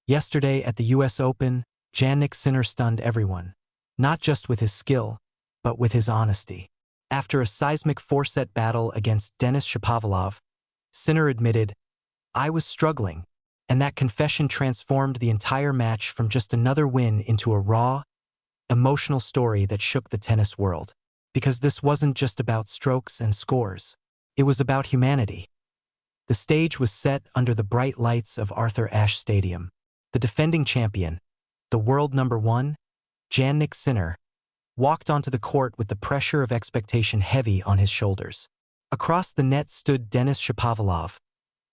Yesterday at the US Open, Jannik stunned everyone. Not just with his skill, but with his honesty. After a seismic four-set battle against Shapovalov, Sinner admitted, "I was struggling," and that confession transformed the entire match from just another win into a raw, emotional story that shook the tennis world. Because this wasn't just about strokes and scores. It was about humanity. The stage was set under the bright lights of Arthur Ashe Stadium. The defending champion, the world number one, Jannik walked onto the court with the pressure of expectation heavy on his shoulders. Across the net stood Shapovalov,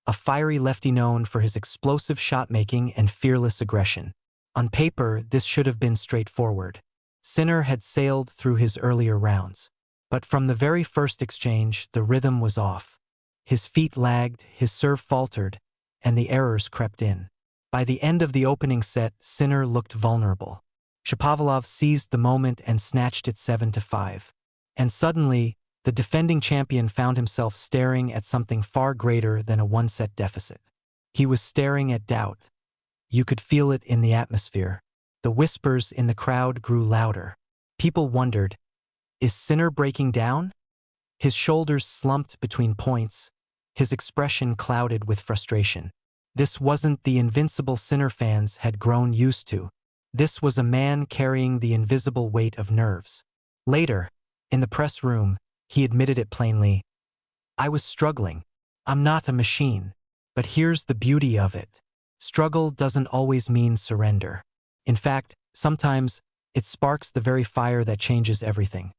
a fiery lefty known for his explosive shot-making and fearless aggression. On paper, this should have been straightforward. Sinner had sailed through his earlier rounds. But from the very first exchange, the rhythm was off. His feet lagged, his serve faltered, and the errors crept in. By the end of the opening set, Sinner looked vulnerable. Shapovalov seized the moment and snatched it 7-5. And suddenly, the defending champion found himself staring at something far greater than a one-set deficit. He was staring at doubt. You could feel it in the atmosphere. The whispers in the crowd grew louder. People wondered, is Sinner breaking down? His shoulders slumped between points, his expression clouded with frustration. This wasn't the invincible Sinner fans had grown used to. This was a man carrying the invisible weight of nerves. Later, in the press room, he admitted it plainly. "I was struggling. I'm not a machine. But here's the beauty of it. Struggle doesn't always mean surrender. In fact, sometimes it sparks the very fire that changes everything."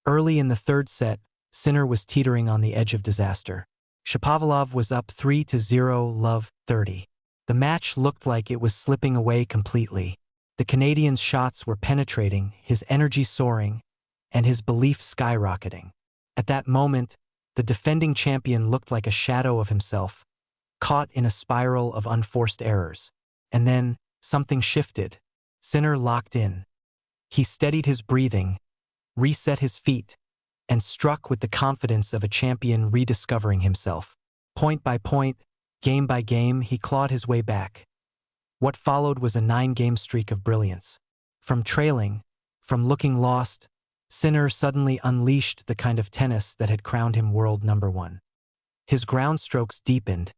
Early in the third set, Sinner was teetering on the edge of disaster. Shapovalov was up 3-0, love 30. The match looked like it was slipping away completely. The Canadian's shots were penetrating, his energy soaring, and his belief skyrocketing. At that moment, the defending champion looked like a shadow of himself, caught in a spiral of unforced errors. And then, something shifted. Sinner locked in. He steadied his breathing, reset his feet, and struck with the confidence of a champion rediscovering himself. Point by point, game by game, he clawed his way back. What followed was a 9-game streak of brilliance. From trailing, from looking lost, Sinner suddenly unleashed the kind of tennis that had crowned him world number one. His ground strokes deepened,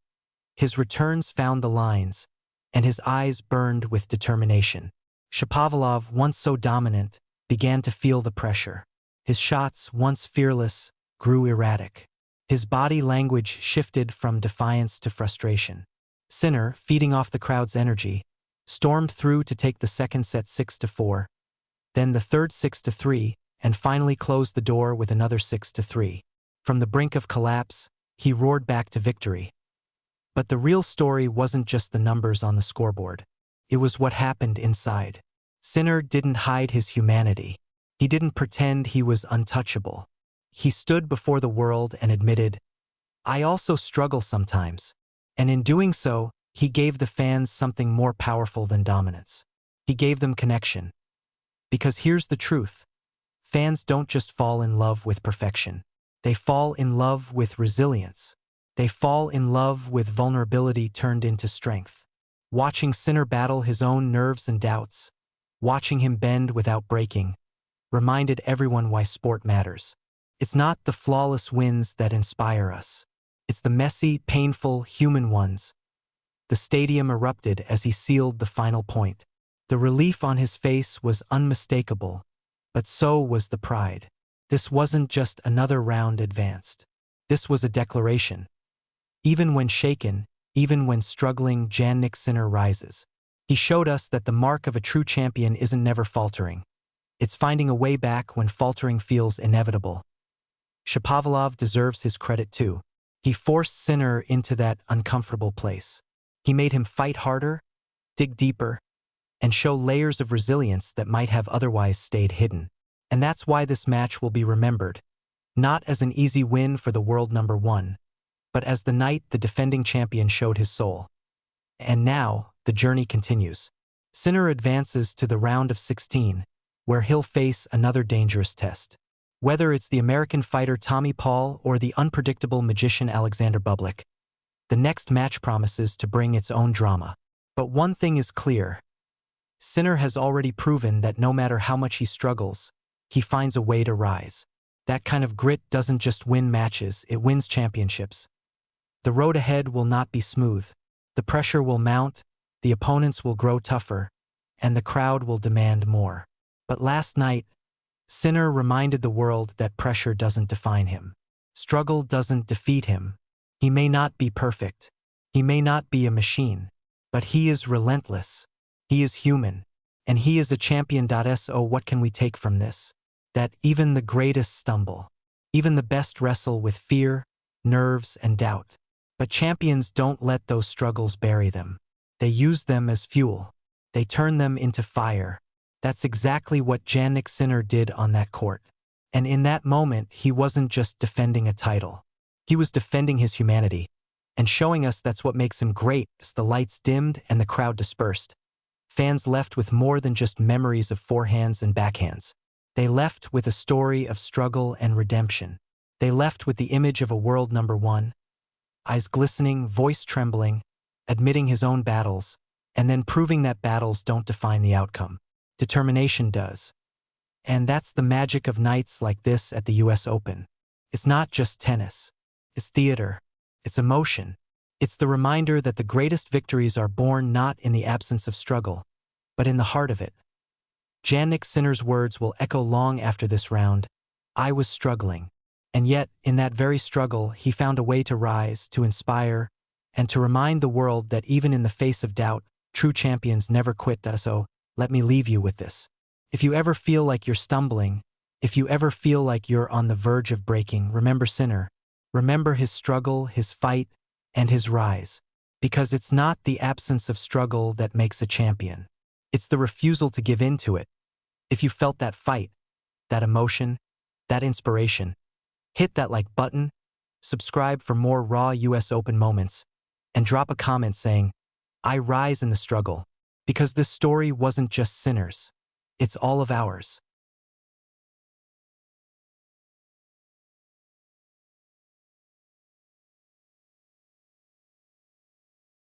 his returns found the lines, and his eyes burned with determination. Shapovalov, once so dominant, began to feel the pressure. His shots, once fearless, grew erratic. His body language shifted from defiance to frustration. Sinner, feeding off the crowd's energy, stormed through to take the second set 6-4, then the third 6-3, and finally closed the door with another 6-3. From the brink of collapse, he roared back to victory. But the real story wasn't just the numbers on the scoreboard. It was what happened inside. Sinner didn't hide his humanity. He didn't pretend he was untouchable. He stood before the world and admitted, "I also struggle sometimes." And in doing so, he gave the fans something more powerful than dominance. He gave them connection. Because here's the truth. Fans don't just fall in love with perfection. They fall in love with resilience. They fall in love with vulnerability turned into strength. Watching Sinner battle his own nerves and doubts, watching him bend without breaking, reminded everyone why sport matters. It's not the flawless wins that inspire us. It's the messy, painful, human ones. The stadium erupted as he sealed the final point. The relief on his face was unmistakable, but so was the pride. This wasn't just another round advanced. This was a declaration. Even when shaken, even when struggling, Jannik rises. He showed us that the mark of a true champion isn't never faltering. It's finding a way back when faltering feels inevitable. Shapovalov deserves his credit too. He forced Sinner into that uncomfortable place. He made him fight harder, dig deeper, and show layers of resilience that might have otherwise stayed hidden. And that's why this match will be remembered, not as an easy win for the world number one, but as the night the defending champion showed his soul. And now, the journey continues. Sinner advances to the round of 16, where he'll face another dangerous test. Whether it's the American fighter Tommy Paul or the unpredictable magician Alexander Bublik, the next match promises to bring its own drama. But one thing is clear. Sinner has already proven that no matter how much he struggles, he finds a way to rise. That kind of grit doesn't just win matches, it wins championships. The road ahead will not be smooth. The pressure will mount, the opponents will grow tougher, and the crowd will demand more. But last night, Sinner reminded the world that pressure doesn't define him. Struggle doesn't defeat him. He may not be perfect. He may not be a machine. But he is relentless. He is human. And he is a champion. So what can we take from this? That even the greatest stumble. Even the best wrestle with fear, nerves, and doubt. But champions don't let those struggles bury them. They use them as fuel. They turn them into fire. That's exactly what Jannik Sinner did on that court. And in that moment, he wasn't just defending a title. He was defending his humanity. And showing us that's what makes him great. As the lights dimmed and the crowd dispersed, fans left with more than just memories of forehands and backhands. They left with a story of struggle and redemption. They left with the image of a world number one, eyes glistening, voice trembling, admitting his own battles, and then proving that battles don't define the outcome. Determination does. And that's the magic of nights like this at the US Open. It's not just tennis. It's theater. It's emotion. It's the reminder that the greatest victories are born not in the absence of struggle, but in the heart of it. Jannik Sinner's words will echo long after this round. I was struggling. And yet, in that very struggle, he found a way to rise, to inspire, and to remind the world that even in the face of doubt, true champions never quit. So, let me leave you with this. If you ever feel like you're stumbling, if you ever feel like you're on the verge of breaking, remember Sinner. Remember his struggle, his fight, and his rise. Because it's not the absence of struggle that makes a champion. It's the refusal to give in to it. If you felt that fight, that emotion, that inspiration, hit that like button, subscribe for more raw US Open moments, and drop a comment saying, I rise in the struggle. Because this story wasn't just Sinner's. It's all of ours.